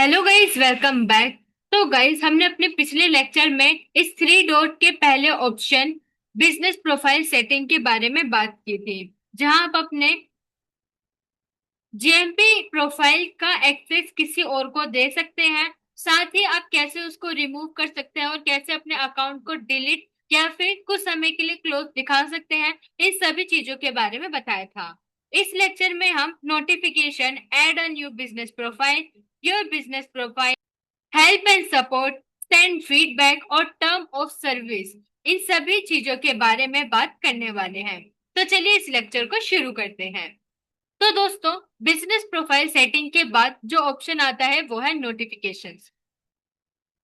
Hello guys, welcome back. तो guys, हमने अपने पिछले लेक्चर में इस थ्री डॉट के पहले ऑप्शन बिजनेस प्रोफाइल सेटिंग के बारे में बात की थी, जहां आप अपने जीएमपी प्रोफाइल का एक्सेस किसी और को दे सकते हैं। साथ ही आप कैसे उसको रिमूव कर सकते हैं और कैसे अपने अकाउंट को डिलीट या फिर कुछ समय के लिए क्लोज दिखा सकते हैं, इन सभी चीजों के बारे में बताया था। इस लेक्चर में हम notification, add a new business profile, your business profile, help and support, send feedback और टर्म ऑफ सर्विस, इन सभी चीजों के बारे में बात करने वाले हैं। तो चलिए इस लेक्चर को शुरू करते हैं। तो दोस्तों, बिजनेस प्रोफाइल सेटिंग के बाद जो ऑप्शन आता है वो है नोटिफिकेशंस।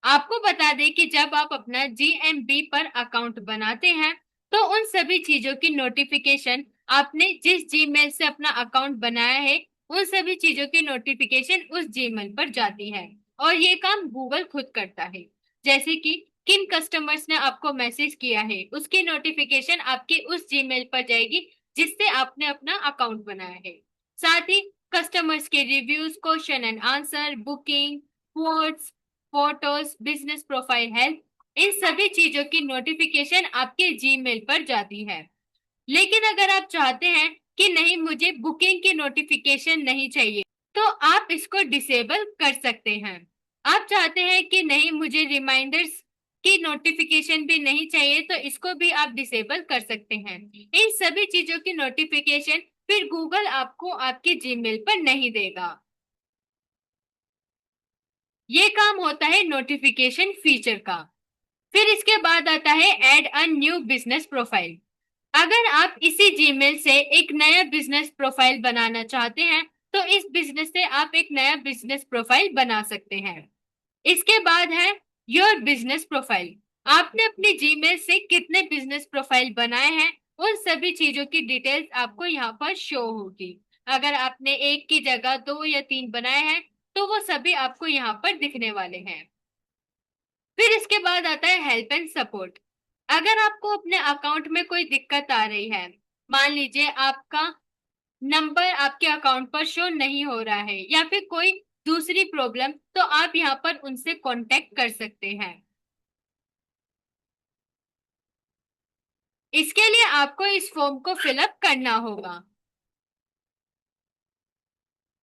आपको बता दें कि जब आप अपना जीएमबी पर अकाउंट बनाते हैं तो उन सभी चीजों की नोटिफिकेशन, आपने जिस जीमेल से अपना अकाउंट बनाया है उन सभी चीजों की नोटिफिकेशन उस जीमेल पर जाती है। और ये काम गूगल खुद करता है। जैसे कि किन कस्टमर्स ने आपको मैसेज किया है उसकी नोटिफिकेशन आपके उस जीमेल पर जाएगी जिससे आपने अपना अकाउंट बनाया है। साथ ही कस्टमर्स के reviews, question and answer, booking, codes, photos, business profile help, इन सभी चीजों की नोटिफिकेशन आपके जीमेल पर जाती है। लेकिन अगर आप चाहते हैं कि नहीं, मुझे बुकिंग की नोटिफिकेशन नहीं चाहिए, तो आप इसको डिसेबल कर सकते हैं। आप चाहते हैं कि नहीं, मुझे रिमाइंडर्स की नोटिफिकेशन भी नहीं चाहिए, तो इसको भी आप डिसेबल कर सकते हैं। इन सभी चीजों की नोटिफिकेशन फिर गूगल आपको आपके जीमेल पर नहीं देगा। ये काम होता है नोटिफिकेशन फीचर का। फिर इसके बाद आता है add a new business profile. अगर आप इसी जीमेल से एक नया बिजनेस प्रोफाइल बनाना चाहते हैं तो इस बिजनेस से आप एक नया बिजनेस प्रोफाइल बना सकते हैं। इसके बाद है योर बिजनेस प्रोफाइल। आपने अपने जीमेल से कितने बिजनेस प्रोफाइल बनाए हैं उन सभी चीजों की डिटेल्स आपको यहाँ पर शो होगी। अगर आपने एक की जगह दो या तीन बनाए हैं तो वो सभी आपको यहाँ पर दिखने वाले हैं। फिर इसके बाद आता है हेल्प एंड सपोर्ट। अगर आपको अपने अकाउंट में कोई दिक्कत आ रही है, मान लीजिए आपका नंबर आपके अकाउंट पर शो नहीं हो रहा है या फिर कोई दूसरी प्रॉब्लम, तो आप यहाँ पर उनसे कांटेक्ट कर सकते हैं। इसके लिए आपको इस फॉर्म को फिलअप करना होगा।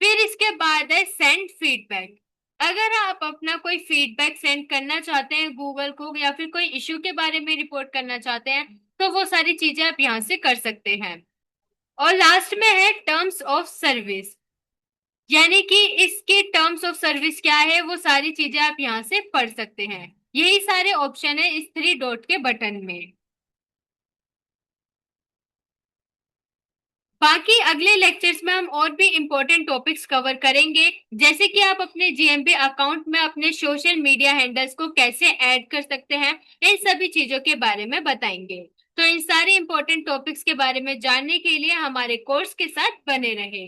फिर इसके बाद है सेंड फीडबैक। अगर आप अपना कोई फीडबैक सेंड करना चाहते हैं गूगल को या फिर कोई इश्यू के बारे में रिपोर्ट करना चाहते हैं तो वो सारी चीजें आप यहाँ से कर सकते हैं। और लास्ट में है टर्म्स ऑफ सर्विस, यानी कि इसके टर्म्स ऑफ सर्विस क्या है वो सारी चीजें आप यहाँ से पढ़ सकते हैं। यही सारे ऑप्शन है इस थ्री डॉट के बटन में। बाकी अगले लेक्चर्स में हम और भी इम्पोर्टेंट टॉपिक्स कवर करेंगे, जैसे कि आप अपने जीएमपी अकाउंट में अपने सोशल मीडिया हैंडल्स को कैसे ऐड कर सकते हैं, इन सभी चीजों के बारे में बताएंगे। तो इन सारे इम्पोर्टेंट टॉपिक्स के बारे में जानने के लिए हमारे कोर्स के साथ बने रहे।